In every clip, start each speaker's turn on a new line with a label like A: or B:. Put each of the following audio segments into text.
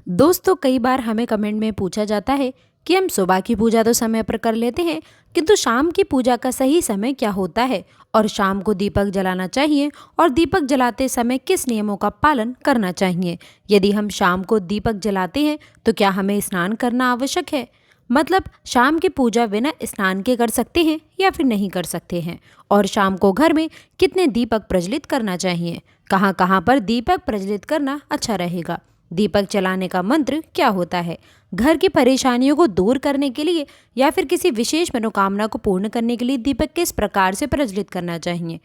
A: दोस्तों, कई बार हमें कमेंट में पूछा जाता है कि हम सुबह की पूजा तो समय पर कर लेते हैं, किंतु शाम की पूजा का सही समय क्या होता है और शाम को दीपक जलाना चाहिए और दीपक जलाते समय किस नियमों का पालन करना चाहिए। यदि हम शाम को दीपक जलाते हैं तो क्या हमें स्नान करना आवश्यक है? मतलब शाम की पूजा बिना स्नान के कर सकते हैं या फिर नहीं कर सकते हैं? और शाम को घर में कितने दीपक प्रज्वलित करना चाहिए? कहाँ कहाँ पर दीपक प्रज्वलित करना अच्छा रहेगा? दीपक जलाने का मंत्र क्या होता है? घर की परेशानियों को दूर करने के लिए या फिर किसी विशेष मनोकामना को पूर्ण करने के लिए दीपक किस प्रकार से प्रज्वलित करना चाहिए?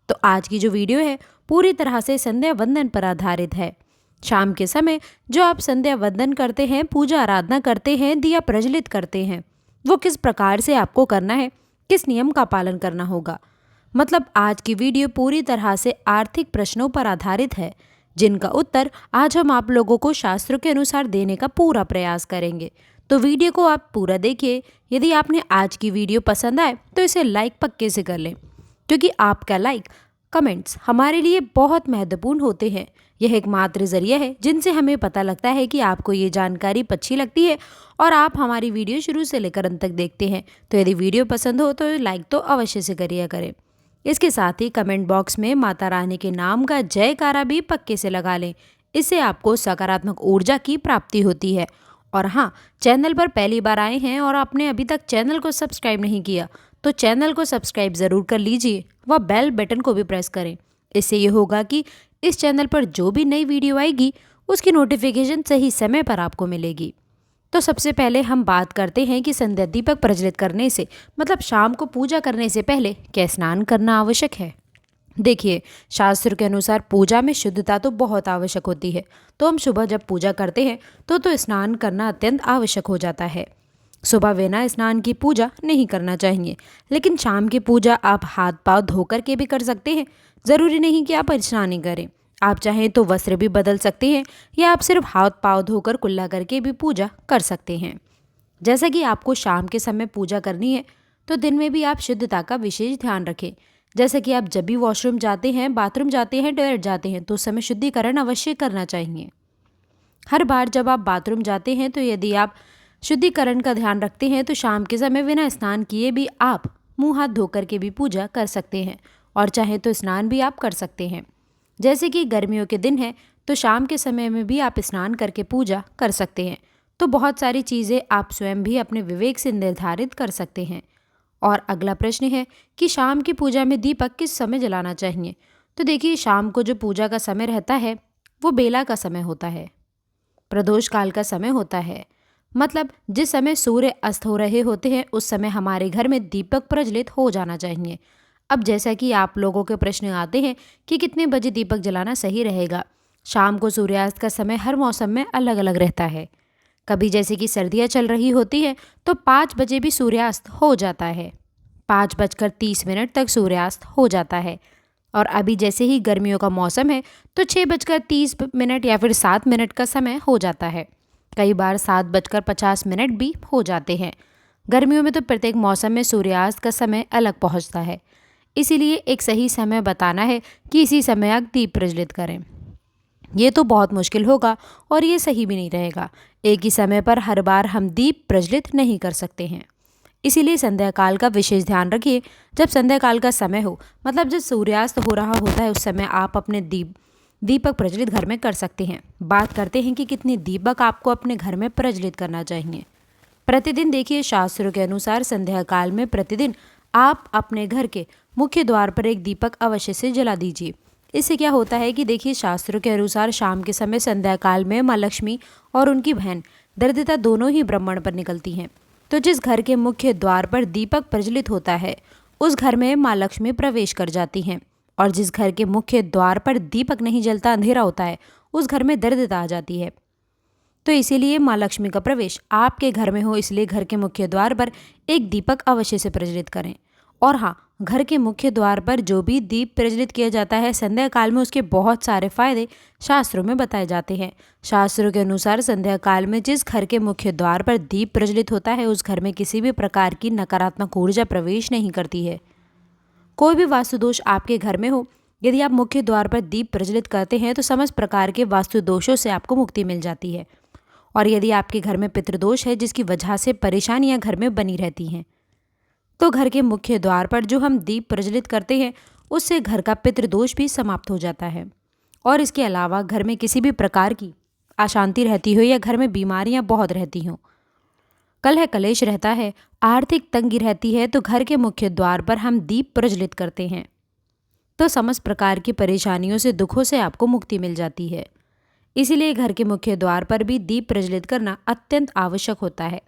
A: तो आज की जो वीडियो है पूरी तरह से संध्या वंदन पर आधारित है। शाम के समय जो आप संध्या वंदन करते हैं, पूजा आराधना करते हैं, दिया प्रज्वलित करते हैं, वो किस प्रकार से आपको करना है, किस नियम का पालन करना होगा। मतलब आज की वीडियो पूरी तरह से आर्थिक प्रश्नों पर आधारित है, जिनका उत्तर आज हम आप लोगों को शास्त्रों के अनुसार देने का पूरा प्रयास करेंगे। तो वीडियो को आप पूरा देखिए। यदि आपने आज की वीडियो पसंद आए तो इसे लाइक पक्के से कर लें, क्योंकि आपका लाइक कमेंट्स हमारे लिए बहुत महत्वपूर्ण होते हैं। यह एकमात्र जरिया है जिनसे हमें पता लगता है कि आपको ये जानकारी अच्छी लगती है और आप हमारी वीडियो शुरू से लेकर अंत तक देखते हैं। तो यदि वीडियो पसंद हो तो लाइक तो अवश्य से करिए करें। इसके साथ ही कमेंट बॉक्स में माता रानी के नाम का जयकारा भी पक्के से लगा लें। इससे आपको सकारात्मक ऊर्जा की प्राप्ति होती है। और हाँ, चैनल पर पहली बार आए हैं और आपने अभी तक चैनल को सब्सक्राइब नहीं किया तो चैनल को सब्सक्राइब ज़रूर कर लीजिए व बेल बटन को भी प्रेस करें। इससे ये होगा कि इस चैनल पर जो भी नई वीडियो आएगी उसकी नोटिफिकेशन सही समय पर आपको मिलेगी। तो सबसे पहले हम बात करते हैं कि संध्या दीपक प्रज्वलित करने से मतलब शाम को पूजा करने से पहले क्या स्नान करना आवश्यक है। देखिए, शास्त्र के अनुसार पूजा में शुद्धता तो बहुत आवश्यक होती है। तो हम सुबह जब पूजा करते हैं तो स्नान करना अत्यंत आवश्यक हो जाता है। सुबह बिना स्नान की पूजा नहीं करना चाहिए, लेकिन शाम की पूजा आप हाथ पांव धोकर के भी कर सकते हैं। ज़रूरी नहीं कि आप स्नान ही करें। आप चाहें तो वस्त्र भी बदल सकते हैं या आप सिर्फ हाथ पांव धोकर कुल्ला करके भी पूजा कर सकते हैं। जैसा कि आपको शाम के समय पूजा करनी है तो दिन में भी आप शुद्धता का विशेष ध्यान रखें। जैसे कि आप जब भी वॉशरूम जाते हैं, बाथरूम जाते हैं, टॉयलेट जाते हैं तो उस समय शुद्धिकरण अवश्य करना चाहिए। हर बार जब आप बाथरूम जाते हैं तो यदि आप शुद्धिकरण का ध्यान रखते हैं तो शाम के समय बिना स्नान किए भी आप मुंह हाथ धोकर के भी पूजा कर सकते हैं और चाहे तो स्नान भी आप कर सकते हैं। जैसे कि गर्मियों के दिन है तो शाम के समय में भी आप स्नान करके पूजा कर सकते हैं। तो बहुत सारी चीज़ें आप स्वयं भी अपने विवेक से निर्धारित कर सकते हैं। और अगला प्रश्न है कि शाम की पूजा में दीपक किस समय जलाना चाहिए। तो देखिए, शाम को जो पूजा का समय रहता है वो बेला का समय होता है, प्रदोष काल का समय होता है। मतलब जिस समय सूर्य अस्त हो रहे होते हैं उस समय हमारे घर में दीपक प्रज्वलित हो जाना चाहिए। अब जैसा कि आप लोगों के प्रश्न आते हैं कि कितने बजे दीपक जलाना सही रहेगा। शाम को सूर्यास्त का समय हर मौसम में अलग अलग रहता है। कभी जैसे कि सर्दियाँ चल रही होती है तो 5 बजे भी सूर्यास्त हो जाता है, 5:30 तक सूर्यास्त हो जाता है। और अभी जैसे ही गर्मियों का मौसम है तो 6:30 या फिर 7 का समय हो जाता है। कई बार 7:50 भी हो जाते हैं। गर्मियों में तो प्रत्येक मौसम में सूर्यास्त का समय अलग पहुंचता है। इसीलिए एक सही समय बताना है कि इसी समय आप दीप प्रज्वलित करें, ये तो बहुत मुश्किल होगा और ये सही भी नहीं रहेगा। एक ही समय पर हर बार हम दीप प्रज्वलित नहीं कर सकते हैं। इसीलिए संध्या काल का विशेष ध्यान रखिए। जब संध्या काल का समय हो मतलब जब सूर्यास्त हो रहा होता है उस समय आप अपने दीपक प्रज्वलित घर में कर सकते हैं। बात करते हैं कि कितने दीपक आपको अपने घर में प्रज्वलित करना चाहिए। प्रतिदिन देखिए, शास्त्रों के अनुसार संध्या काल में प्रतिदिन आप अपने घर के मुख्य द्वार पर एक दीपक अवश्य से जला दीजिए। इससे क्या होता है कि देखिए, शास्त्रों के अनुसार शाम के समय संध्या काल में माँ लक्ष्मी और उनकी बहन दरिद्रता दोनों ही ब्रह्मांड पर निकलती हैं। तो जिस घर के मुख्य द्वार पर दीपक प्रज्वलित होता है उस घर में माँ लक्ष्मी प्रवेश कर जाती हैं, और जिस घर के मुख्य द्वार पर दीपक नहीं जलता, अंधेरा होता है, उस घर में दरिद्रता आ जाती है। तो इसीलिए माँ लक्ष्मी का प्रवेश आपके घर में हो, इसलिए घर के मुख्य द्वार पर एक दीपक अवश्य से प्रज्वलित करें। और हाँ, घर के मुख्य द्वार पर जो भी दीप प्रज्वलित किया जाता है संध्या काल में उसके बहुत सारे फायदे शास्त्रों में बताए जाते हैं। शास्त्रों के अनुसार संध्या काल में जिस घर के मुख्य द्वार पर दीप प्रज्वलित होता है उस घर में किसी भी प्रकार की नकारात्मक ऊर्जा प्रवेश नहीं करती है। कोई भी वास्तु दोष आपके घर में हो, यदि आप मुख्य द्वार पर दीप प्रज्वलित करते हैं तो समस्त प्रकार के वास्तु दोषों से आपको मुक्ति मिल जाती है। और यदि आपके घर में पितृदोष है जिसकी वजह से परेशानियां घर में बनी रहती हैं, तो घर के मुख्य द्वार पर जो हम दीप प्रज्वलित करते हैं उससे घर का पितृदोष भी समाप्त हो जाता है। और इसके अलावा घर में किसी भी प्रकार की अशांति रहती हो या घर में बीमारियां बहुत रहती हों, कलह कलेश रहता है, आर्थिक तंगी रहती है, तो घर के मुख्य द्वार पर हम दीप प्रज्वलित करते हैं तो समस्त प्रकार की परेशानियों से, दुखों से आपको मुक्ति मिल जाती है। इसीलिए घर के मुख्य द्वार पर भी दीप प्रज्वलित करना अत्यंत आवश्यक होता है।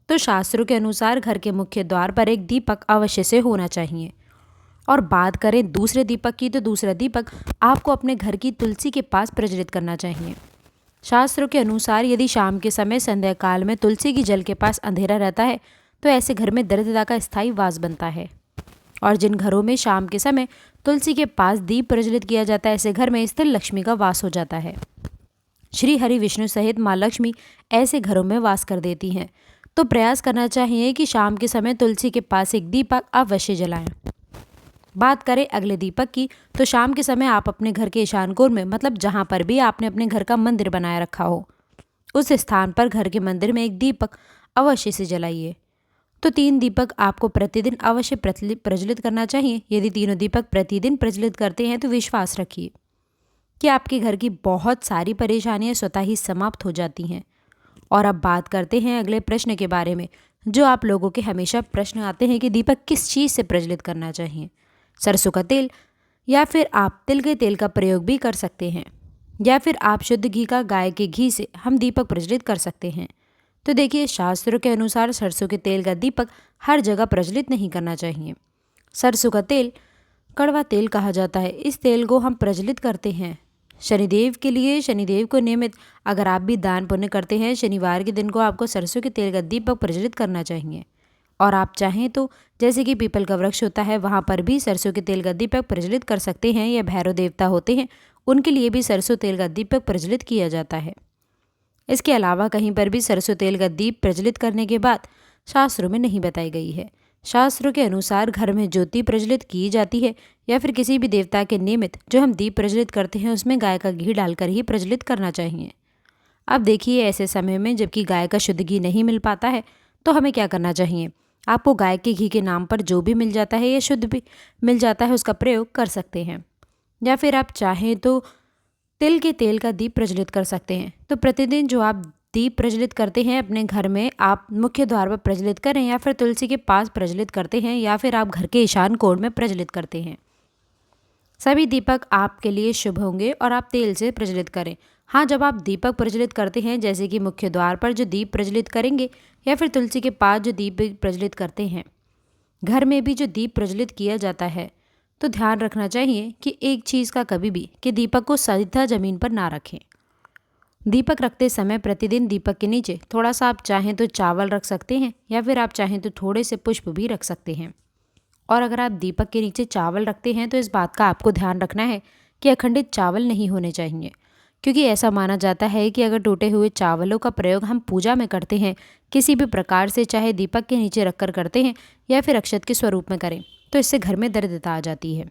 A: तो शास्त्रों के अनुसार घर के मुख्य द्वार पर एक दीपक अवश्य से होना चाहिए। और बात करें दूसरे दीपक की, तो दूसरा दीपक आपको अपने घर की तुलसी के पास प्रज्वलित करना चाहिए। शास्त्रों के अनुसार यदि शाम के समय संध्या काल में तुलसी की जल के पास अंधेरा रहता है तो ऐसे घर में दरिद्रता का स्थायी वास बनता है। और जिन घरों में शाम के समय तुलसी के पास दीप प्रज्वलित किया जाता है ऐसे घर में स्थिर लक्ष्मी का वास हो जाता है। श्री हरि विष्णु सहित माँ लक्ष्मी ऐसे घरों में वास कर देती हैं। तो प्रयास करना चाहिए कि शाम के समय तुलसी के पास एक दीपक अवश्य जलाएं। बात करें अगले दीपक की, तो शाम के समय आप अपने घर के ईशान कोण में, मतलब जहाँ पर भी आपने अपने घर का मंदिर बनाया रखा हो, उस स्थान पर घर के मंदिर में एक दीपक अवश्य से जलाइए। तो 3 दीपक आपको प्रतिदिन अवश्य प्रज्वलित करना चाहिए। यदि तीनों दीपक प्रतिदिन प्रज्वलित करते हैं तो विश्वास रखिए कि आपके घर की बहुत सारी परेशानियां स्वतः ही समाप्त हो जाती हैं। और अब बात करते हैं अगले प्रश्न के बारे में, जो आप लोगों के हमेशा प्रश्न आते हैं कि दीपक किस चीज़ से प्रज्वलित करना चाहिए, सरसों का तेल, या फिर आप तिल के तेल का प्रयोग भी कर सकते हैं, या फिर आप शुद्ध घी का, गाय के घी से हम दीपक प्रज्वलित कर सकते हैं। तो देखिए, शास्त्रों के अनुसार सरसों के तेल का दीपक हर जगह प्रज्वलित नहीं करना चाहिए। सरसों का तेल कड़वा तेल कहा जाता है। इस तेल को हम प्रज्वलित करते हैं शनिदेव के लिए। शनिदेव को नियमित अगर आप भी दान पुण्य करते हैं, शनिवार के दिन को आपको सरसों के तेल का दीपक प्रज्वलित करना चाहिए। और आप चाहें तो जैसे कि पीपल का वृक्ष होता है वहाँ पर भी सरसों के तेल का दीपक प्रज्वलित कर सकते हैं, या भैरव देवता होते हैं उनके लिए भी सरसों तेल का दीपक प्रज्वलित किया जाता है। इसके अलावा कहीं पर भी सरसों तेल का दीप प्रज्वलित करने के बाद शास्त्रों में नहीं बताई गई है। शास्त्रों के अनुसार घर में ज्योति प्रज्वलित की जाती है या फिर किसी भी देवता के निमित्त जो हम दीप प्रज्वलित करते हैं उसमें गाय का घी डालकर ही प्रज्वलित करना चाहिए। अब देखिए, ऐसे समय में जबकि गाय का शुद्ध घी नहीं मिल पाता है तो हमें क्या करना चाहिए। आपको गाय के घी के नाम पर जो भी मिल जाता है या शुद्ध भी मिल जाता है उसका प्रयोग कर सकते हैं, या फिर आप चाहें तो तिल के तेल का दीप प्रज्वलित कर सकते हैं। तो प्रतिदिन जो आप दीप प्रज्वलित करते हैं अपने घर में, आप मुख्य द्वार पर प्रज्वलित करें, या फिर तुलसी के पास प्रज्वलित करते हैं, या फिर आप घर के ईशान कोण में प्रज्वलित करते हैं। सभी दीपक आपके लिए शुभ होंगे और आप तेल से प्रज्वलित करें। हाँ, जब आप दीपक प्रज्वलित करते हैं, जैसे कि मुख्य द्वार पर जो दीप प्रज्वलित करेंगे या फिर तुलसी के पास जो दीप प्रज्वलित करते हैं, घर में भी जो दीप प्रज्वलित किया जाता है, तो ध्यान रखना चाहिए कि एक चीज़ का कभी भी कि दीपक को सीधा ज़मीन पर ना रखें। दीपक रखते समय प्रतिदिन दीपक के नीचे थोड़ा सा आप चाहें तो चावल रख सकते हैं, या फिर आप चाहें तो थोड़े से पुष्प भी रख सकते हैं। और अगर आप दीपक के नीचे चावल रखते हैं तो इस बात का आपको ध्यान रखना है कि अखंडित चावल नहीं होने चाहिए, क्योंकि ऐसा माना जाता है कि अगर टूटे हुए चावलों का प्रयोग हम पूजा में करते हैं किसी भी प्रकार से, चाहे दीपक के नीचे रखकर करते हैं या फिर अक्षत के स्वरूप में करें, तो इससे घर में दरिद्रता आ जाती है।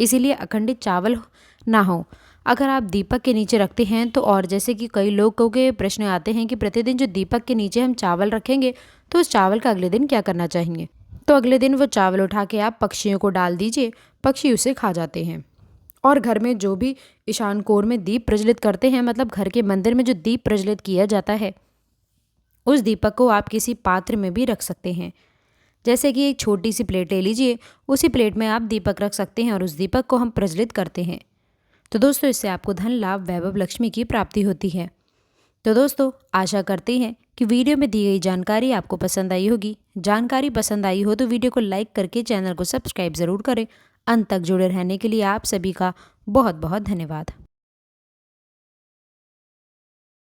A: इसीलिए अखंडित चावल ना हो अगर आप दीपक के नीचे रखते हैं तो। और जैसे कि कई लोगों के प्रश्न आते हैं कि प्रतिदिन जो दीपक के नीचे हम चावल रखेंगे तो उस चावल का अगले दिन क्या करना चाहिए। तो अगले दिन वो चावल उठा के आप पक्षियों को डाल दीजिए, पक्षी उसे खा जाते हैं। और घर में जो भी ईशान कोण में दीप प्रज्वलित करते हैं, मतलब घर के मंदिर में जो दीप प्रज्वलित किया जाता है, उस दीपक को आप किसी पात्र में भी रख सकते हैं। जैसे कि एक छोटी सी प्लेट ले लीजिए, उसी प्लेट में आप दीपक रख सकते हैं और उस दीपक को हम प्रज्वलित करते हैं। तो दोस्तों, इससे आपको धन लाभ, वैभव, लक्ष्मी की प्राप्ति होती है। तो दोस्तों, आशा करते हैं कि वीडियो में दी गई जानकारी आपको पसंद आई होगी। जानकारी पसंद आई हो तो वीडियो को लाइक करके चैनल को सब्सक्राइब ज़रूर करें। अंत तक जुड़े रहने के लिए आप सभी का बहुत बहुत धन्यवाद।